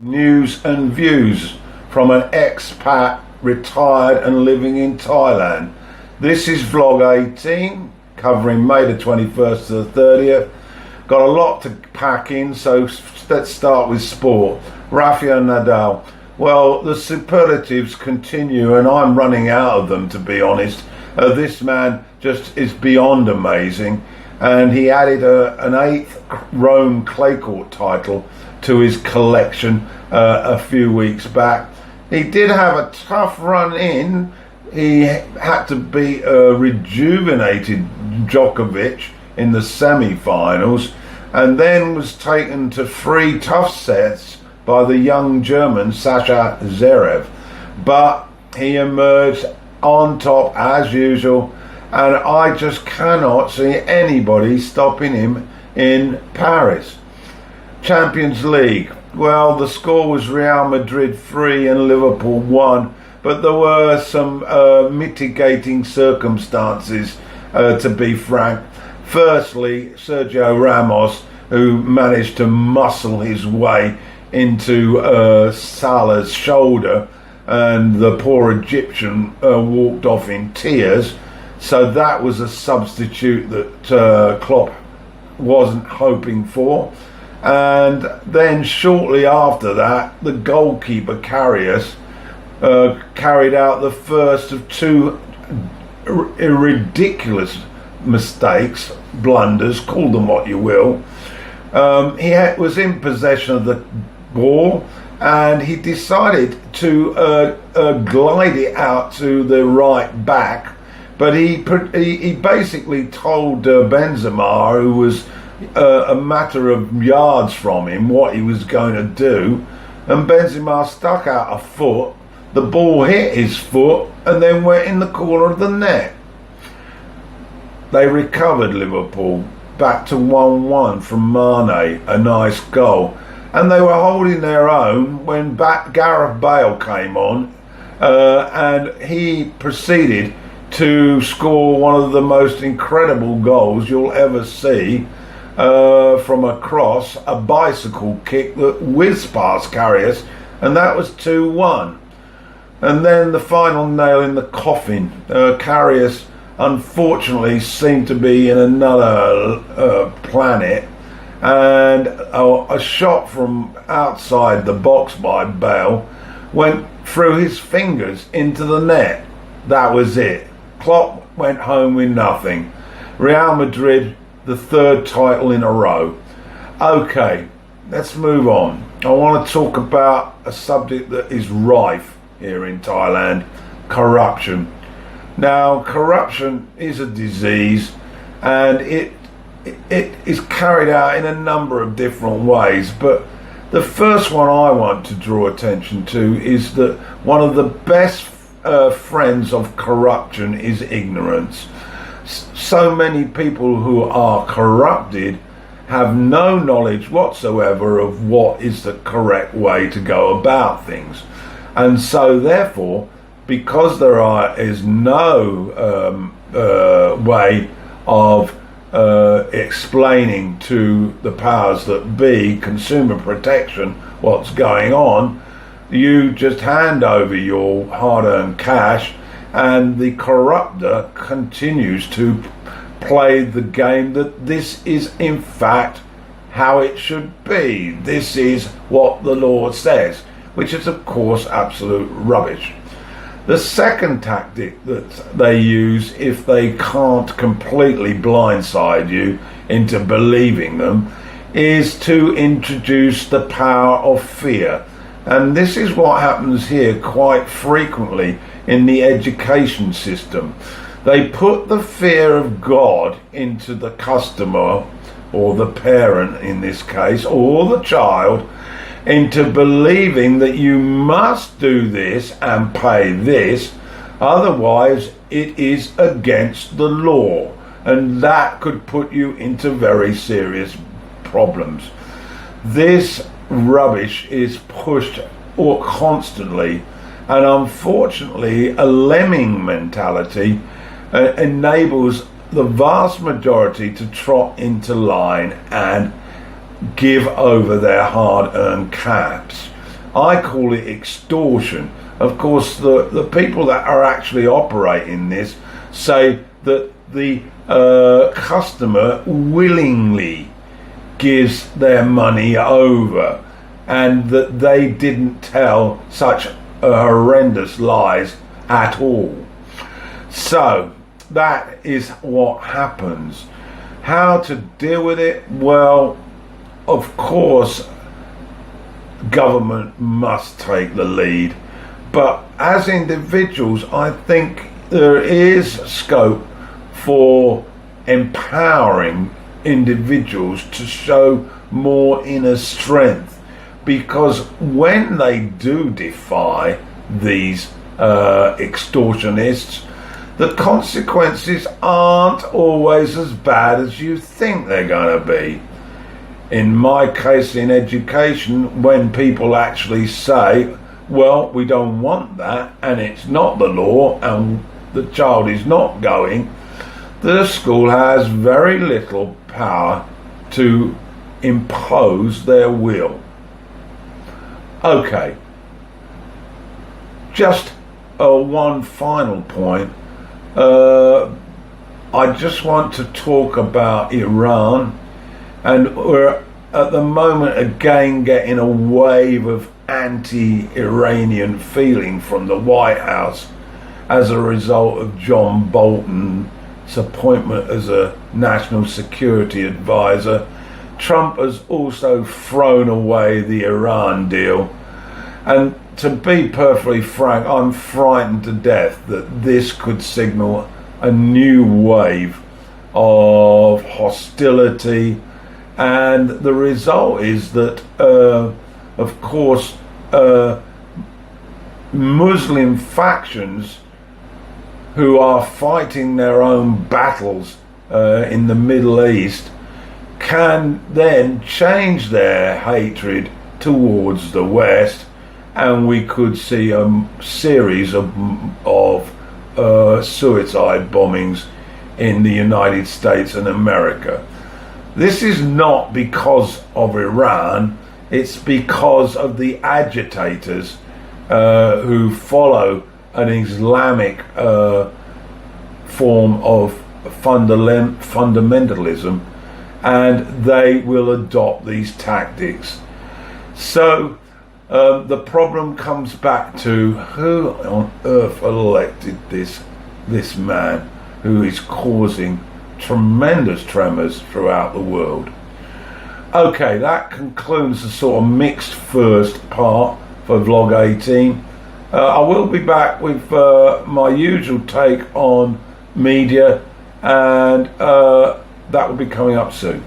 News and views from an expat retired and living in Thailand. This is vlog 18 covering May the 21st to the 30th. Got a lot to pack in, so let's start with sport. Rafael Nadal. Well, the superlatives continue and I'm running out of them, to be honest. This man just is beyond amazing, and he added an 8th Rome clay court title to his collection a few weeks back. He did have a tough run in. He had to beat a rejuvenated Djokovic in the semi-finals, and then was taken to 3 tough sets by the young German Sasha Zverev. But he emerged on top as usual, and I just cannot see anybody stopping him in Paris. Champions League. Well, the score was Real Madrid 3 and Liverpool 1, but there were some mitigating circumstances, to be frank. Firstly, Sergio Ramos, who managed to muscle his way into Salah's shoulder, and the poor Egyptian walked off in tears. So that was a substitute that Klopp wasn't hoping for. And then shortly after that, the goalkeeper Karius carried out the first of 2 ridiculous mistakes, blunders, call them what you will. He was in possession of the ball, and he decided to glide it out to the right back, but he basically told Benzema, who was a matter of yards from him, what he was going to do, and Benzema stuck out a foot. The ball hit his foot and then went in the corner of the net. They recovered, Liverpool, back to 1-1 from Mane, a nice goal, and they were holding their own when Gareth Bale came on, and he proceeded to score one of the most incredible goals you'll ever see. From a cross, a bicycle kick that whizzed past Karius, and that was 2-1. And then the final nail in the coffin. Karius unfortunately seemed to be in another planet, and a shot from outside the box by Bale went through his fingers into the net. That was it. Klopp went home with nothing. Real Madrid, the 3rd title in a row. Okay, let's move on. I want to talk about a subject that is rife here in Thailand: corruption. Now, corruption is a disease, and it is carried out in a number of different ways, but the first one I want to draw attention to is that one of the best friends of corruption is ignorance. So many people who are corrupted have no knowledge whatsoever of what is the correct way to go about things, and so therefore, because there is no way of explaining to the powers that be, consumer protection, what's going on, you just hand over your hard-earned cash, and the corrupter continues to play the game that this is in fact how it should be. This is what the law says, which is of course absolute rubbish. The second tactic that they use, if they can't completely blindside you into believing them, is to introduce the power of fear. And this is what happens here quite frequently in the education system. They put the fear of God into the customer, or the parent in this case, or the child, into believing that you must do this and pay this, otherwise it is against the law, and that could put you into very serious problems. This rubbish is pushed constantly, and unfortunately a lemming mentality enables the vast majority to trot into line and give over their hard-earned cash. I call it extortion. Of course, the people that are actually operating this say that the customer willingly gives their money over, and that they didn't tell such horrendous lies at all. So that is what happens. How to deal with it? Well, of course, government must take the lead, but as individuals, I think there is scope for empowering individuals to show more inner strength, because when they do defy these extortionists, the consequences aren't always as bad as you think they're going to be. In my case, in education, when people actually say, well, we don't want that, and it's not the law, and the child is not going, the school has very little power to impose their will. Okay, just one final point. I just want to talk about Iran, and we're at the moment again getting a wave of anti-Iranian feeling from the White House as a result of John Bolton's appointment as a national security advisor. Trump has also thrown away the Iran deal, and to be perfectly frank, I'm frightened to death that this could signal a new wave of hostility, and the result is that, of course, Muslim factions who are fighting their own battles in the Middle East can then change their hatred towards the West, and we could see a series of suicide bombings in the United States and America. This is not because of Iran, it's because of the agitators who follow an Islamic form of fundamentalism, and they will adopt these tactics. So the problem comes back to who on earth elected this man who is causing tremendous tremors throughout the world. Okay, that concludes the sort of mixed first part for vlog 18. I will be back with my usual take on media, and that will be coming up soon.